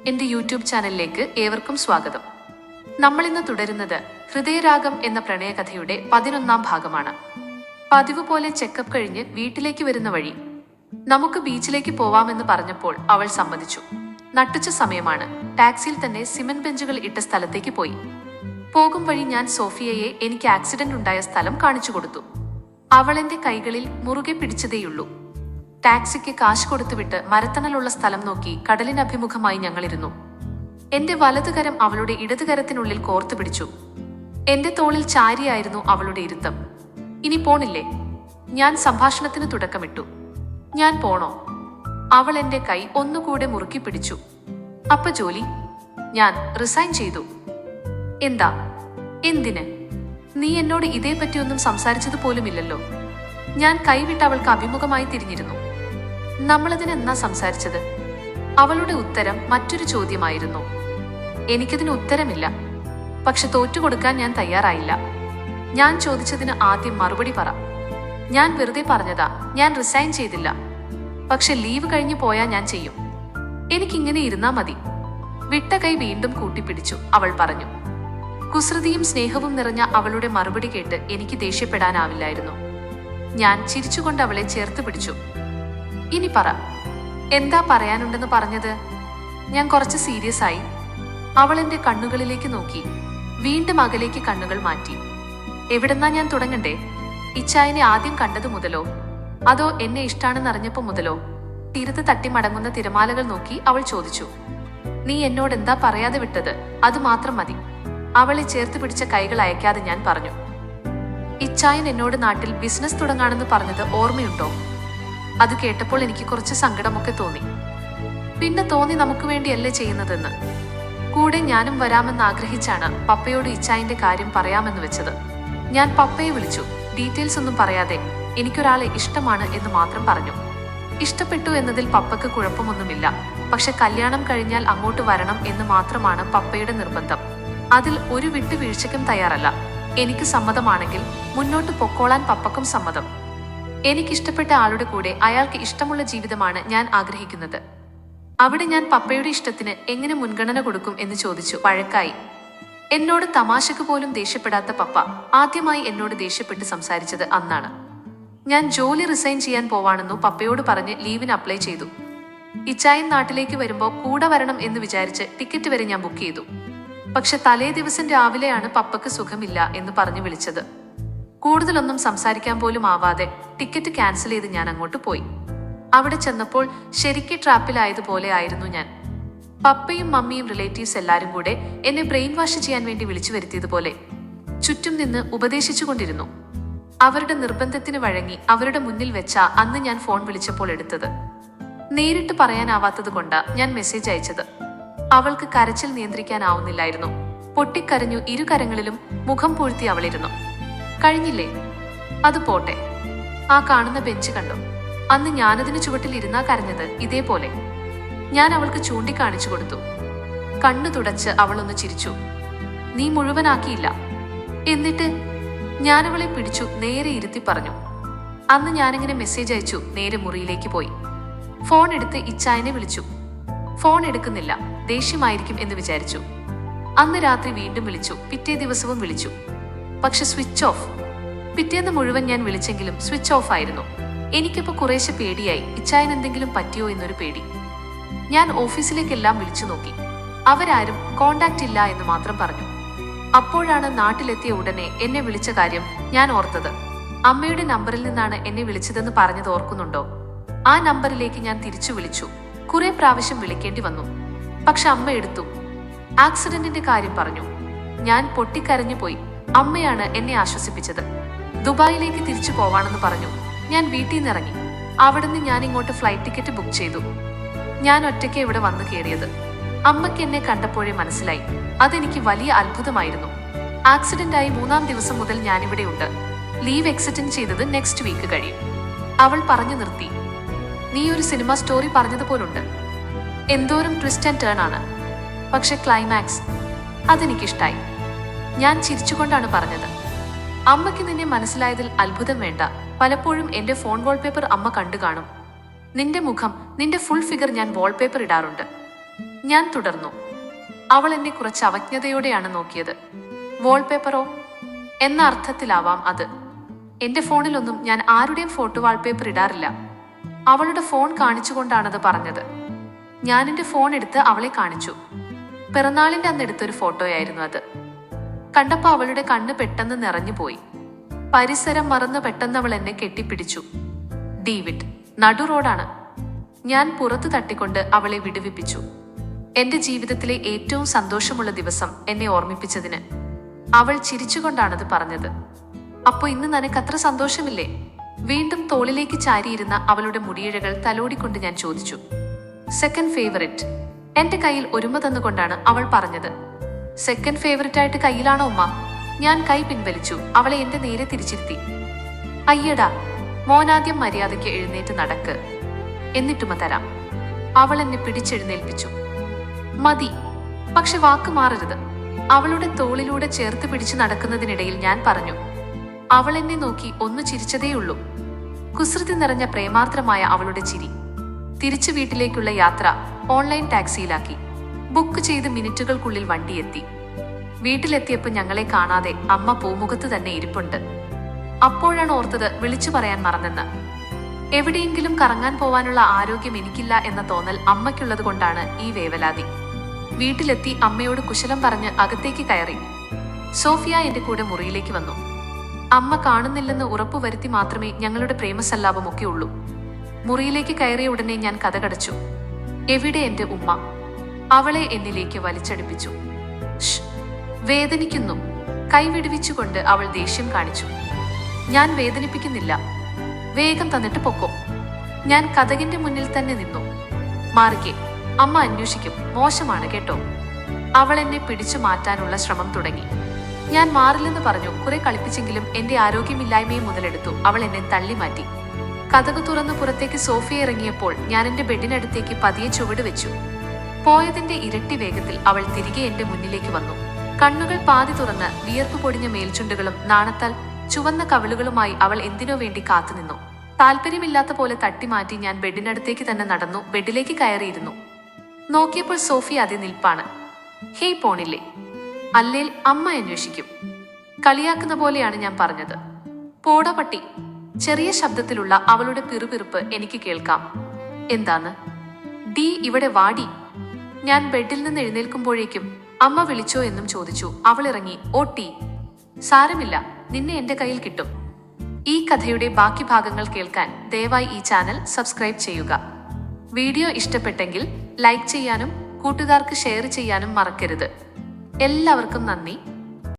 എൻ്റെ യൂട്യൂബ് ചാനലിലേക്ക് ഏവർക്കും സ്വാഗതം. നമ്മളിന്ന് തുടരുന്നത് ഹൃദയരാഗം എന്ന പ്രണയകഥയുടെ 11ാം ഭാഗമാണ്. പതിവ് പോലെ ചെക്കപ്പ് കഴിഞ്ഞ് വീട്ടിലേക്ക് വരുന്ന വഴി നമുക്ക് ബീച്ചിലേക്ക് പോവാമെന്ന് പറഞ്ഞപ്പോൾ അവൾ സമ്മതിച്ചു. നട്ടുച്ച സമയമാണ്. ടാക്സിയിൽ തന്നെ സിമന്റ് ബെഞ്ചുകൾ ഇട്ട സ്ഥലത്തേക്ക് പോയി. പോകും വഴി ഞാൻ സോഫിയയെ എനിക്ക് ആക്സിഡന്റ് ഉണ്ടായ സ്ഥലം കാണിച്ചു കൊടുത്തു. അവൾ എൻ്റെ കൈകളിൽ മുറുകെ പിടിച്ചതേയുള്ളൂ. ടാക്സിക്ക് കാശ് കൊടുത്തുവിട്ട് മരത്തണലുള്ള സ്ഥലം നോക്കി കടലിനഭിമുഖമായി ഞങ്ങളിരുന്നു. എന്റെ വലതുകരം അവളുടെ ഇടതുകരത്തിനുള്ളിൽ കോർത്തു പിടിച്ചു. എന്റെ തോളിൽ ചാരിയായിരുന്നു അവളുടെ ഇരുത്തം. ഇനി പോണില്ലേ? ഞാൻ സംഭാഷണത്തിന് തുടക്കമിട്ടു. ഞാൻ പോണോ? അവൾ എന്റെ കൈ ഒന്നുകൂടെ മുറുക്കി പിടിച്ചു. അപ്പ ജോലി? ഞാൻ റിസൈൻ ചെയ്തു. എന്താ? എന്തിന്? നീ എന്നോട് ഇതേപ്പറ്റിയൊന്നും സംസാരിച്ചത് പോലുമില്ലല്ലോ. ഞാൻ കൈവിട്ട് അവൾക്ക് അഭിമുഖമായി തിരിഞ്ഞിരുന്നു. നമ്മളതിനെന്നാ സംസാരിച്ചത്? അവളുടെ ഉത്തരം മറ്റൊരു ചോദ്യമായിരുന്നു. എനിക്കതിന് ഉത്തരമില്ല. പക്ഷെ തോറ്റുകൊടുക്കാൻ ഞാൻ തയ്യാറായില്ല. ഞാൻ ചോദിച്ചതിന് ആദ്യം മറുപടി പറ. ഞാൻ വെറുതെ പറഞ്ഞതാ. ഞാൻ റിസൈൻ ചെയ്തില്ല. പക്ഷെ ലീവ് കഴിഞ്ഞു പോയാൽ ഞാൻ ചെയ്യും. എനിക്കിങ്ങനെ ഇരുന്നാ മതി. വിട്ട കൈ വീണ്ടും കൂട്ടിപ്പിടിച്ചു അവൾ പറഞ്ഞു. കുസൃതിയും സ്നേഹവും നിറഞ്ഞ അവളുടെ മറുപടി കേട്ട് എനിക്ക് ദേഷ്യപ്പെടാനാവില്ലായിരുന്നു. ഞാൻ ചിരിച്ചുകൊണ്ട് അവളെ ചേർത്ത് പിടിച്ചു. ഇനി പറ, എന്താ പറയാനുണ്ടെന്ന് പറഞ്ഞത്? ഞാൻ കുറച്ച് സീരിയസ് ആയി. അവൾ എന്റെ കണ്ണുകളിലേക്ക് നോക്കി. വീണ്ടും അകലേക്ക് കണ്ണുകൾ മാറ്റി. എവിടെന്നാ ഞാൻ തുടങ്ങണ്ടേ? ഇച്ചായനെ ആദ്യം കണ്ടത് മുതലോ, അതോ എന്നെ ഇഷ്ടാണെന്നറിഞ്ഞപ്പോ മുതലോ? തീരത്ത് തട്ടി മടങ്ങുന്ന തിരമാലകൾ നോക്കി അവൾ ചോദിച്ചു. നീ എന്നോട് എന്താ പറയാതെ വിട്ടത്? അത് മാത്രം മതി. അവളെ ചേർത്ത് പിടിച്ച കൈകൾ അയക്കാതെ ഞാൻ പറഞ്ഞു. ഇച്ചായൻ എന്നോട് നാട്ടിൽ ബിസിനസ് തുടങ്ങാണെന്ന് പറഞ്ഞത് ഓർമ്മയുണ്ടോ? അത് കേട്ടപ്പോൾ എനിക്ക് കുറച്ച് സങ്കടമൊക്കെ തോന്നി. പിന്നെ തോന്നി നമുക്ക് വേണ്ടിയല്ലേ ചെയ്യുന്നതെന്ന്. കൂടെ ഞാനും വരാമെന്ന് ആഗ്രഹിച്ചാണ് പപ്പയോട് ഇച്ചായന്റെ കാര്യം പറയാമെന്ന് വെച്ചത്. ഞാൻ പപ്പയെ വിളിച്ചു. ഡീറ്റെയിൽസ് ഒന്നും പറയാതെ എനിക്കൊരാളെ ഇഷ്ടമാണ് എന്ന് മാത്രം പറഞ്ഞു. ഇഷ്ടപ്പെട്ടു എന്നതിൽ പപ്പയ്ക്ക് കുഴപ്പമൊന്നുമില്ല. പക്ഷെ കല്യാണം കഴിഞ്ഞാൽ അങ്ങോട്ട് വരണം എന്ന് മാത്രമാണ് പപ്പയുടെ നിർബന്ധം. അതിൽ ഒരു വിട്ടുവീഴ്ചയ്ക്കും തയ്യാറല്ല. എനിക്ക് സമ്മതമാണെങ്കിൽ മുന്നോട്ട് പൊക്കോളാൻ പപ്പക്കും സമ്മതം. എനിക്കിഷ്ടപ്പെട്ട ആളുടെ കൂടെ അയാൾക്ക് ഇഷ്ടമുള്ള ജീവിതമാണ് ഞാൻ ആഗ്രഹിക്കുന്നത്. അവിടെ ഞാൻ പപ്പയുടെ ഇഷ്ടത്തിന് എങ്ങനെ മുൻഗണന കൊടുക്കും എന്ന് ചോദിച്ചു. വഴക്കായി. എന്നോട് തമാശക്ക് പോലും ദേഷ്യപ്പെടാത്ത പപ്പ ആദ്യമായി എന്നോട് ദേഷ്യപ്പെട്ട് സംസാരിച്ചത് അന്നാണ്. ഞാൻ ജോലി റിസൈൻ ചെയ്യാൻ പോവാണെന്നു പപ്പയോട് പറഞ്ഞ് ലീവിന് അപ്ലൈ ചെയ്തു. ഇച്ചായൻ നാട്ടിലേക്ക് വരുമ്പോൾ കൂടെ വരണം എന്ന് വിചാരിച്ച് ടിക്കറ്റ് വരെ ഞാൻ ബുക്ക് ചെയ്തു. പക്ഷെ തലേ ദിവസം രാവിലെയാണ് പപ്പക്ക് സുഖമില്ല എന്ന് പറഞ്ഞു വിളിച്ചത്. കൂടുതലൊന്നും സംസാരിക്കാൻ പോലും ആവാതെ ടിക്കറ്റ് ക്യാൻസൽ ചെയ്ത് ഞാൻ അങ്ങോട്ട് പോയി. അവിടെ ചെന്നപ്പോൾ ശരിക്കും ട്രാപ്പിലായതുപോലെ ആയിരുന്നു ഞാൻ. പപ്പയും മമ്മിയും റിലേറ്റീവ്സ് എല്ലാരും കൂടെ എന്നെ ബ്രെയിൻ വാഷ് ചെയ്യാൻ വേണ്ടി വിളിച്ചു വരുത്തിയതുപോലെ ചുറ്റും നിന്ന് ഉപദേശിച്ചുകൊണ്ടിരുന്നു. അവരുടെ നിർബന്ധത്തിന് വഴങ്ങി അവരുടെ മുന്നിൽ വെച്ചാ അന്ന് ഞാൻ ഫോൺ വിളിച്ചപ്പോൾ എടുത്തത്. നേരിട്ട് പറയാനാവാത്തത് കൊണ്ടാ ഞാൻ മെസ്സേജ് അയച്ചത്. അവൾക്ക് കരച്ചിൽ നിയന്ത്രിക്കാനാവുന്നില്ലായിരുന്നു. പൊട്ടിക്കരഞ്ഞു. ഇരുകരങ്ങളിലും മുഖം പൂഴ്ത്തി അവളിരുന്നു. കഴിഞ്ഞില്ലേ? അത് പോട്ടെ. ആ കാണുന്ന ബെഞ്ച് കണ്ടോ? അന്ന് ഞാനതിന് ചുവട്ടിൽ ഇരുന്നാ കരഞ്ഞത് ഇതേപോലെ. ഞാൻ അവൾക്ക് ചൂണ്ടിക്കാണിച്ചു കൊടുത്തു. കണ്ണു തുടച്ച് അവളൊന്ന് ചിരിച്ചു. നീ മുഴുവനാക്കിയില്ല. എന്നിട്ട്? ഞാനവളെ പിടിച്ചു നേരെ ഇരുത്തി പറഞ്ഞു. അന്ന് ഞാനിങ്ങനെ മെസ്സേജ് അയച്ചു. നേരെ മുറിയിലേക്ക് പോയി. ഫോൺ എടുത്ത് ഇച്ചായനെ വിളിച്ചു. ഫോൺ എടുക്കുന്നില്ല. ദേഷ്യമായിരിക്കും എന്ന് വിചാരിച്ചു. അന്ന് രാത്രി വീണ്ടും വിളിച്ചു. പിറ്റേ ദിവസവും വിളിച്ചു. പക്ഷെ സ്വിച്ച് ഓഫ്. പിറ്റേന്ന് മുഴുവൻ ഞാൻ വിളിച്ചെങ്കിലും സ്വിച്ച് ഓഫ് ആയിരുന്നു. എനിക്കിപ്പോ കുറേശ്ശെ പേടിയായി. ഇച്ചായൻ എന്തെങ്കിലും പറ്റിയോ എന്നൊരു പേടി. ഞാൻ ഓഫീസിലേക്കെല്ലാം വിളിച്ചു നോക്കി. അവരാരും കോണ്ടാക്ട് ഇല്ല എന്ന് മാത്രം പറഞ്ഞു. അപ്പോഴാണ് നാട്ടിലെത്തിയ ഉടനെ എന്നെ വിളിച്ച കാര്യം ഞാൻ ഓർത്തത്. അമ്മയുടെ നമ്പറിൽ നിന്നാണ് എന്നെ വിളിച്ചതെന്ന് പറഞ്ഞത് ഓർക്കുന്നുണ്ടോ? ആ നമ്പറിലേക്ക് ഞാൻ തിരിച്ചു വിളിച്ചു. കുറെ പ്രാവശ്യം വിളിക്കേണ്ടി വന്നു. പക്ഷെ അമ്മ എടുത്തു. ആക്സിഡന്റിന്റെ കാര്യം പറഞ്ഞു. ഞാൻ പൊട്ടിക്കരഞ്ഞു പോയി. അമ്മയാണ് എന്നെ ആശ്വസിപ്പിച്ചത്. ദുബായിലേക്ക് തിരിച്ചു പോവാണെന്ന് പറഞ്ഞു. ഞാൻ വീട്ടിൽ നിന്ന് ഇറങ്ങി. അവിടുന്ന് ഞാൻ ഇങ്ങോട്ട് ഫ്ലൈറ്റ് ടിക്കറ്റ് ബുക്ക് ചെയ്തു. ഞാൻ ഒറ്റയ്ക്ക് ഇവിടെ വന്നു കയറിയത്. അമ്മയ്ക്ക് എന്നെ കണ്ടപ്പോഴേ മനസ്സിലായി. അതെനിക്ക് വലിയ അത്ഭുതമായിരുന്നു. ആക്സിഡന്റ് ആയി 3-ാം ദിവസം മുതൽ ഞാനിവിടെ ഉണ്ട്. ലീവ് എക്സ്റ്റെൻഡ് ചെയ്തത് നെക്സ്റ്റ് വീക്ക് കഴിയും. അവൾ പറഞ്ഞു നിർത്തി. നീ ഒരു സിനിമ സ്റ്റോറി പറഞ്ഞതുപോലുണ്ട്. എന്തോരം ട്വിസ്റ്റ് ആൻഡ് ടേൺ ആണ്. പക്ഷെ ക്ലൈമാക്സ് അതെനിക്കിഷ്ടായി. ഞാൻ ചിരിച്ചുകൊണ്ടാണ് പറഞ്ഞത്. അമ്മയ്ക്ക് നിന്നെ മനസ്സിലായതിൽ അത്ഭുതം വേണ്ട. പലപ്പോഴും എന്റെ ഫോൺ വാൾപേപ്പർ അമ്മ കണ്ടു കാണും. നിന്റെ മുഖം, നിന്റെ ഫുൾ ഫിഗർ ഞാൻ വാൾപേപ്പർ ഇടാറുണ്ട്. ഞാൻ തുടർന്നു. അവൾ എന്നെ കുറച്ച് അവജ്ഞതയോടെയാണ് നോക്കിയത്. വാൾപേപ്പറോ എന്ന അർത്ഥത്തിലാവാം അത്. എന്റെ ഫോണിലൊന്നും ഞാൻ ആരുടെയും ഫോട്ടോ വാൾപേപ്പർ ഇടാറില്ല. അവളുടെ ഫോൺ കാണിച്ചുകൊണ്ടാണത് പറഞ്ഞത്. ഞാൻ എന്റെ ഫോൺ എടുത്ത് അവളെ കാണിച്ചു. പിറന്നാളിന്റെ അന്ന് എടുത്തൊരു ഫോട്ടോയായിരുന്നു അത്. കണ്ടപ്പോ അവളുടെ കണ്ണ് പെട്ടെന്ന് നിറഞ്ഞുപോയി. പരിസരം മറന്ന് പെട്ടെന്ന് അവൾ എന്നെ കെട്ടിപ്പിടിച്ചു. ഡേവിഡ്, നടു റോഡാണ്. ഞാൻ പുറത്തു തട്ടിക്കൊണ്ട് അവളെ വിടുവിപ്പിച്ചു. എന്റെ ജീവിതത്തിലെ ഏറ്റവും സന്തോഷമുള്ള ദിവസം എന്നെ ഓർമ്മിപ്പിച്ചതിന്. അവൾ ചിരിച്ചുകൊണ്ടാണത് പറഞ്ഞത്. അപ്പോ ഇന്ന് നിനക്കത്ര സന്തോഷമില്ലേ? വീണ്ടും തോളിലേക്ക് ചാരിയിരുന്ന അവളുടെ മുടിയിഴകൾ തലോടിക്കൊണ്ട് ഞാൻ ചോദിച്ചു. Second favourite. എന്റെ കയ്യിൽ ഒരുമ തന്നുകൊണ്ടാണ് അവൾ പറഞ്ഞത്. സെക്കൻഡ് ഫേവറിറ്റ് ആയിട്ട് കയ്യിലാണോ ഉമ്മ? ഞാൻ കൈ പിൻവലിച്ചു. അവളെ എന്റെ നേരെ തിരിച്ചിരുത്തി. അയ്യടാ, മോനാദ്യം മര്യാദയ്ക്ക് എഴുന്നേറ്റ് നടക്ക്, എന്നിട്ടുമ തരാം. അവൾ എന്നെ പിടിച്ചെഴുന്നേൽപ്പിച്ചു. മതി, പക്ഷെ വാക്ക് മാറരുത്. അവളുടെ തോളിലൂടെ ചേർത്ത് പിടിച്ചു നടക്കുന്നതിനിടയിൽ ഞാൻ പറഞ്ഞു. അവൾ എന്നെ നോക്കി ഒന്ന് ചിരിച്ചതേയുള്ളൂ. കുസൃതി നിറഞ്ഞ പ്രേമാർദ്രമായ അവളുടെ ചിരി. തിരിച്ചു വീട്ടിലേക്കുള്ള യാത്ര ഓൺലൈൻ ടാക്സിയിലാക്കി. ബുക്ക് ചെയ്ത് മിനിറ്റുകൾക്കുള്ളിൽ വണ്ടിയെത്തി. വീട്ടിലെത്തിയപ്പോൾ ഞങ്ങളെ കാണാതെ അമ്മ പൂമുഖത്ത് തന്നെ ഇരിപ്പുണ്ട്. അപ്പോഴാണ് ഓർത്തത് വിളിച്ചു പറയാൻ മറന്നെന്ന്. എവിടെയെങ്കിലും കറങ്ങാൻ പോവാനുള്ള ആരോഗ്യം എനിക്കില്ല എന്ന തോന്നൽ അമ്മയ്ക്കുള്ളത് കൊണ്ടാണ് ഈ വേവലാതി. വീട്ടിലെത്തി അമ്മയോട് കുശലം പറഞ്ഞ് അകത്തേക്ക് കയറി. സോഫിയ എന്റെ കൂടെ മുറിയിലേക്ക് വന്നു. അമ്മ കാണുന്നില്ലെന്ന് ഉറപ്പുവരുത്തി മാത്രമേ ഞങ്ങളുടെ പ്രേമസല്ലാപമൊക്കെ ഉള്ളൂ. മുറിയിലേക്ക് കയറിയ ഉടനെ ഞാൻ കതകടച്ചു. എവിടെ എന്റെ ഉമ്മ? അവളെ എന്നിലേക്ക് വലിച്ചടുപ്പിച്ചു. വേദനിക്കുന്നു. കൈവിടുവിച്ചുകൊണ്ട് അവൾ ദേഷ്യം കാണിച്ചു. ഞാൻ വേദനിപ്പിക്കുന്നില്ല. വേഗം തന്നിട്ട് പൊക്കോ. ഞാൻ കതകിന്റെ മുന്നിൽ തന്നെ നിന്നു. മാറിക്കേ, അമ്മ അന്വേഷിക്കും, മോശമാണ് കേട്ടോ. അവൾ എന്നെ പിടിച്ചു മാറ്റാനുള്ള ശ്രമം തുടങ്ങി. ഞാൻ മാറില്ലെന്ന് പറഞ്ഞു. കുറെ കളിപ്പിച്ചെങ്കിലും എന്റെ ആരോഗ്യമില്ലായ്മയെ മുതലെടുത്തു അവൾ എന്നെ തള്ളി മാറ്റി. കതക് തുറന്ന് പുറത്തേക്ക് സോഫിയ ഇറങ്ങിയപ്പോൾ ഞാൻ എന്റെ ബെഡിനടുത്തേക്ക് പതിയെ ചുവട് വെച്ചു. പോയതിന്റെ ഇരട്ടി വേഗത്തിൽ അവൾ തിരികെ എന്റെ മുന്നിലേക്ക് വന്നു. കണ്ണുകൾ പാതി തുറന്ന് വിയർപ്പ് പൊടിഞ്ഞ മേൽചുണ്ടുകളും നാണത്താൽ ചുവന്ന കവിളുകളുമായി അവൾ എന്തിനോ വേണ്ടി കാത്തുനിന്നു. താല്പര്യമില്ലാത്ത പോലെ തട്ടിമാറ്റി ഞാൻ ബെഡിനടുത്തേക്ക് തന്നെ നടന്നു. ബെഡിലേക്ക് കയറിയിരുന്നു. നോക്കിയപ്പോൾ സോഫിയ അതേ നിൽപ്പാണ്. ഹേയ്, പോണില്ലേ? അല്ലേൽ അമ്മ അന്വേഷിക്കും. കളിയാക്കുന്ന പോലെയാണ് ഞാൻ പറഞ്ഞത്. പോട പട്ടി. ചെറിയ ശബ്ദത്തിലുള്ള അവളുടെ പിറുപിറുപ്പ് എനിക്ക് കേൾക്കാം. എന്താന്ന്? ഡി, ഇവിടെ വാടി. ഞാൻ ബെഡിൽ നിന്ന് എഴുന്നേൽക്കുമ്പോഴേക്കും അമ്മ വിളിച്ചോ എന്നും ചോദിച്ചു. അവൾ ഇറങ്ങി. ഓ ടീ, സാരമില്ല, നിന്നെ എന്റെ കയ്യിൽ കിട്ടും. ഈ കഥയുടെ ബാക്കി ഭാഗങ്ങൾ കേൾക്കാൻ ദയവായി ഈ ചാനൽ സബ്സ്ക്രൈബ് ചെയ്യുക. വീഡിയോ ഇഷ്ടപ്പെട്ടെങ്കിൽ ലൈക്ക് ചെയ്യാനും കൂട്ടുകാർക്ക് ഷെയർ ചെയ്യാനും മറക്കരുത്. എല്ലാവർക്കും നന്ദി.